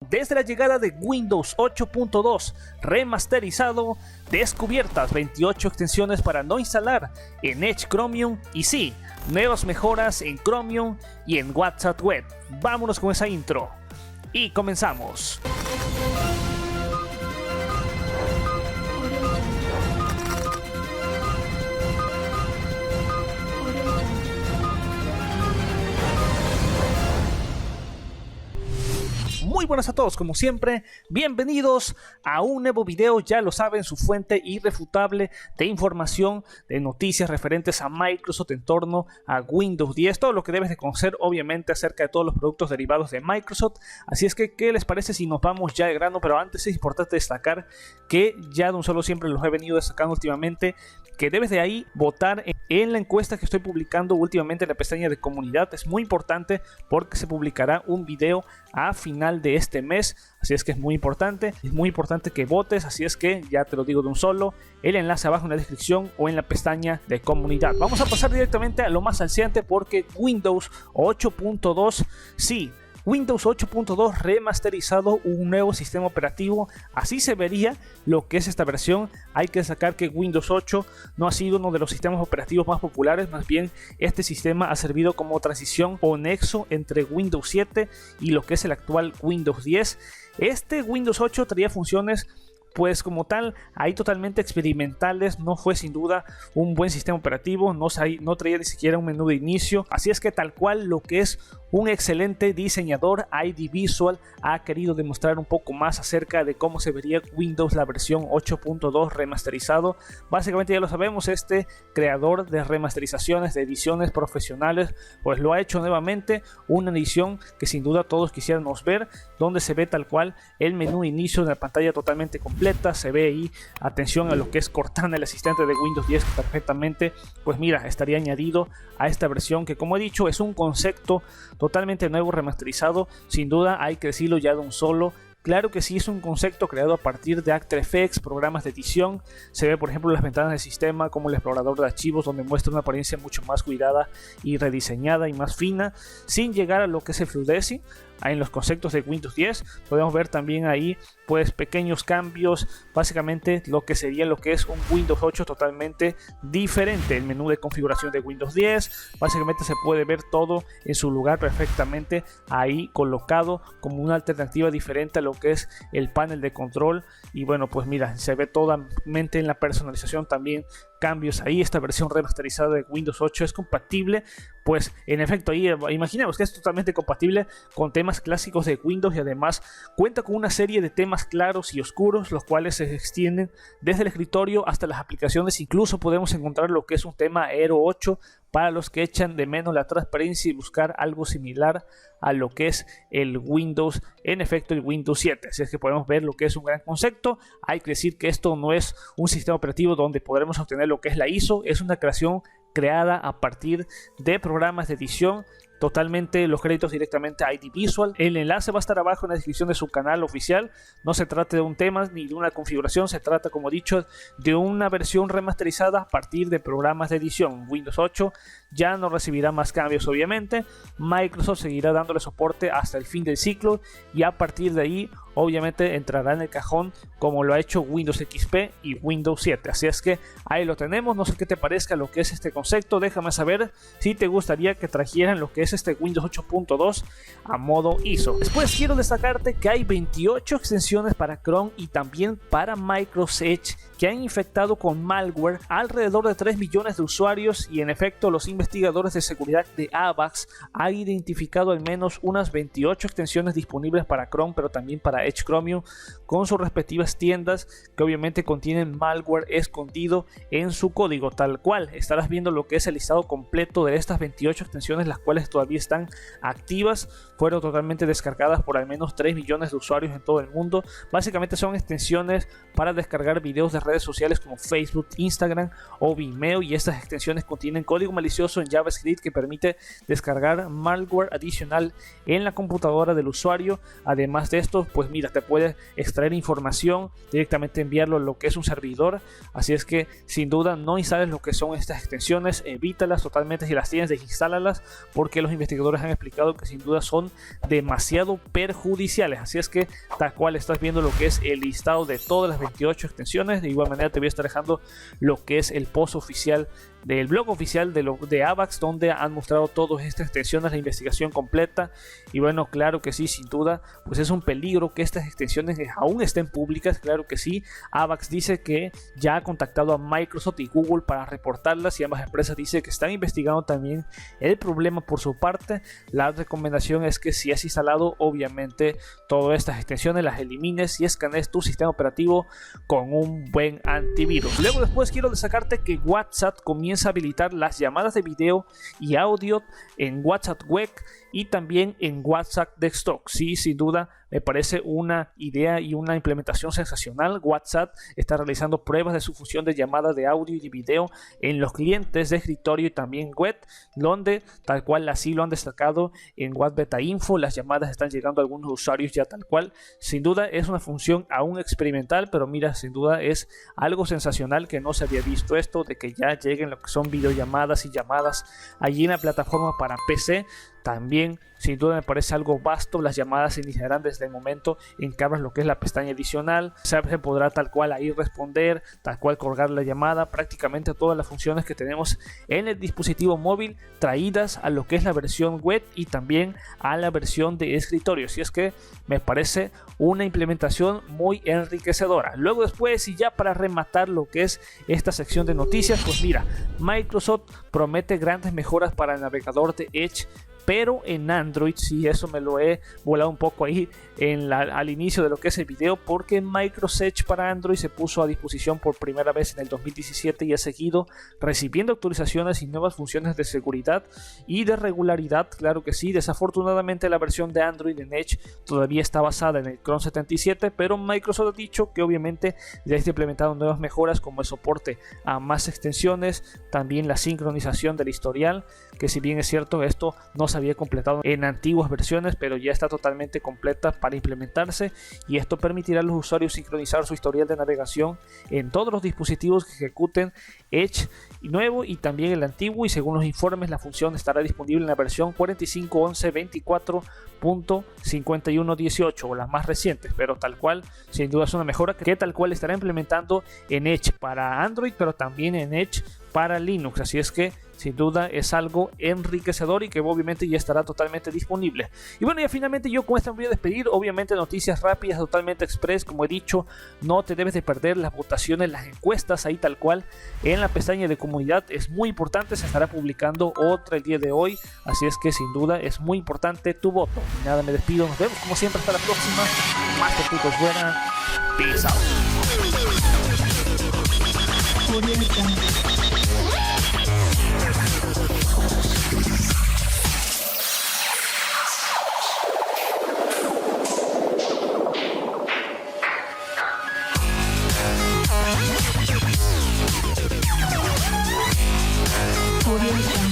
Desde la llegada de Windows 8.2 remasterizado, descubiertas 28 extensiones para no instalar en Edge Chromium y sí, nuevas mejoras en Chromium y en WhatsApp Web. Vámonos con esa intro y comenzamos. Muy buenas a todos, como siempre, bienvenidos a un nuevo video, ya lo saben, su fuente irrefutable de información, de noticias referentes a Microsoft en torno a Windows 10, todo lo que debes de conocer obviamente acerca de todos los productos derivados de Microsoft. Así es que, ¿qué les parece si nos vamos ya de grano? Pero antes es importante destacar que ya de un solo siempre los he venido destacando últimamente, que debes de ahí votar en la encuesta que estoy publicando últimamente en la pestaña de comunidad. Es muy importante porque se publicará un video a final de este mes, así es que es muy importante que votes, así es que ya te lo digo de un solo, el enlace abajo en la descripción o en la pestaña de comunidad. Vamos a pasar directamente a lo más alciente porque Windows 8.2, sí, Windows 8.2 remasterizado, un nuevo sistema operativo, así se vería lo que es esta versión. Hay que destacar que Windows 8 no ha sido uno de los sistemas operativos más populares, más bien este sistema ha servido como transición o nexo entre Windows 7 y lo que es el actual Windows 10. Este Windows 8 traía funciones pues como tal, ahí totalmente experimentales, no fue sin duda un buen sistema operativo, no traía ni siquiera un menú de inicio, así es que tal cual lo que es un excelente diseñador, ID Visual ha querido demostrar un poco más acerca de cómo se vería Windows la versión 8.2 remasterizado. Básicamente ya lo sabemos, este creador de remasterizaciones, de ediciones profesionales, pues lo ha hecho nuevamente, una edición que sin duda todos quisiéramos ver, donde se ve tal cual el menú de inicio de la pantalla totalmente completa. Se ve ahí, atención a lo que es Cortana, el asistente de Windows 10 perfectamente, pues mira, estaría añadido a esta versión que, como he dicho, es un concepto totalmente nuevo, remasterizado, sin duda hay que decirlo ya de un solo. Claro que sí, es un concepto creado a partir de After Effects, programas de edición. Se ve por ejemplo las ventanas del sistema como el explorador de archivos, donde muestra una apariencia mucho más cuidada y rediseñada y más fina, sin llegar a lo que es el Fluidity. En los conceptos de Windows 10 podemos ver también ahí pues pequeños cambios, básicamente lo que sería lo que es un Windows 8 totalmente diferente. El menú de configuración de Windows 10, básicamente se puede ver todo en su lugar perfectamente ahí colocado como una alternativa diferente a lo que es el panel de control. Y bueno, pues mira, se ve totalmente en la personalización también cambios ahí. Esta versión remasterizada de Windows 8 es compatible, pues en efecto ahí imaginemos que es totalmente compatible con temas clásicos de Windows y además cuenta con una serie de temas claros y oscuros, los cuales se extienden desde el escritorio hasta las aplicaciones. Incluso podemos encontrar lo que es un tema Aero 8 para los que echan de menos la transparencia y buscar algo similar a lo que es el Windows, en efecto el Windows 7. Así es que podemos ver lo que es un gran concepto. Hay que decir que esto no es un sistema operativo donde podremos obtener lo que es la ISO, es una creación creada a partir de programas de edición. Totalmente los créditos directamente a ID Visual. El enlace va a estar abajo en la descripción de su canal oficial. No se trata de un tema ni de una configuración, se trata, como dicho, de una versión remasterizada a partir de programas de edición. Windows 8 ya no recibirá más cambios, obviamente. Microsoft seguirá dándole soporte hasta el fin del ciclo y a partir de ahí obviamente entrará en el cajón como lo ha hecho Windows XP y Windows 7. Así es que ahí lo tenemos. No sé qué te parezca lo que es este concepto, déjame saber si te gustaría que trajeran lo que es este Windows 8.2 a modo ISO. Después quiero destacarte que hay 28 extensiones para Chrome y también para Microsoft Edge que han infectado con malware alrededor de 3 millones de usuarios, y en efecto los investigadores de seguridad de AVAX han identificado al menos unas 28 extensiones disponibles para Chrome, pero también para Edge Chromium, con sus respectivas tiendas que obviamente contienen malware escondido en su código. Tal cual estarás viendo lo que es el listado completo de estas 28 extensiones, las cuales todavía están activas, fueron totalmente descargadas por al menos 3 millones de usuarios en todo el mundo. Básicamente son extensiones para descargar videos de redes sociales como Facebook, Instagram o Vimeo, y estas extensiones contienen código malicioso en JavaScript que permite descargar malware adicional en la computadora del usuario. Además de esto, pues mira, te puedes extraer información, directamente enviarlo a lo que es un servidor. Así es que sin duda no instales lo que son estas extensiones, evítalas totalmente. Si las tienes, desinstálalas, porque los investigadores han explicado que sin duda son son demasiado perjudiciales. Así es que tal cual estás viendo lo que es el listado de todas las 28 extensiones. De igual manera te voy a estar dejando lo que es el post oficial del blog oficial de AVAX, donde han mostrado todas estas extensiones, la investigación completa. Y bueno, claro que sí, sin duda, pues es un peligro que estas extensiones aún estén públicas. Claro que sí, AVAX dice que ya ha contactado a Microsoft y Google para reportarlas, y ambas empresas dicen que están investigando también el problema por su parte. La recomendación es que si has instalado, obviamente todas estas extensiones las elimines y escanees tu sistema operativo con un buen antivirus. Luego después quiero destacarte que WhatsApp comienza a habilitar las llamadas de video y audio en WhatsApp Web y también en WhatsApp Desktop. Sí, sin duda me parece una idea y una implementación sensacional. WhatsApp está realizando pruebas de su función de llamada de audio y video en los clientes de escritorio y también web, donde tal cual así lo han destacado en WhatsApp Beta Info. Las llamadas están llegando a algunos usuarios ya tal cual. Sin duda es una función aún experimental, pero mira, sin duda es algo sensacional que no se había visto esto, de que ya lleguen lo que son videollamadas y llamadas allí en la plataforma para PC. También sin duda me parece algo vasto. Las llamadas se iniciarán desde el momento en que abras lo que es la pestaña adicional. Se podrá tal cual ahí responder, tal cual colgar la llamada. Prácticamente todas las funciones que tenemos en el dispositivo móvil traídas a lo que es la versión web y también a la versión de escritorio. Así es que me parece una implementación muy enriquecedora. Luego después, y ya para rematar lo que es esta sección de noticias, pues mira, Microsoft promete grandes mejoras para el navegador de Edge, pero en Android. Sí, eso me lo he volado un poco ahí al inicio de lo que es el video, porque Microsoft Edge para Android se puso a disposición por primera vez en el 2017 y ha seguido recibiendo actualizaciones y nuevas funciones de seguridad y de regularidad. Claro que sí, desafortunadamente la versión de Android en Edge todavía está basada en el Chrome 77, pero Microsoft ha dicho que obviamente ya está implementando nuevas mejoras como el soporte a más extensiones, también la sincronización del historial, que si bien es cierto esto no se había completado en antiguas versiones, pero ya está totalmente completa para implementarse, y esto permitirá a los usuarios sincronizar su historial de navegación en todos los dispositivos que ejecuten Edge nuevo y también el antiguo, y según los informes la función estará disponible en la versión 45.11.24.5118 o las más recientes, pero tal cual sin duda es una mejora que tal cual estará implementando en Edge para Android, pero también en Edge para Linux. Así es que sin duda es algo enriquecedor y que obviamente ya estará totalmente disponible. Y bueno, ya finalmente yo con esto me voy a despedir. Obviamente noticias rápidas, totalmente express. Como he dicho, no te debes de perder las votaciones, las encuestas ahí tal cual en la pestaña de comunidad. Es muy importante, se estará publicando otra el día de hoy. Así es que sin duda es muy importante tu voto. Y nada, me despido, nos vemos como siempre hasta la próxima. Más que putos buena. Peace out. Audio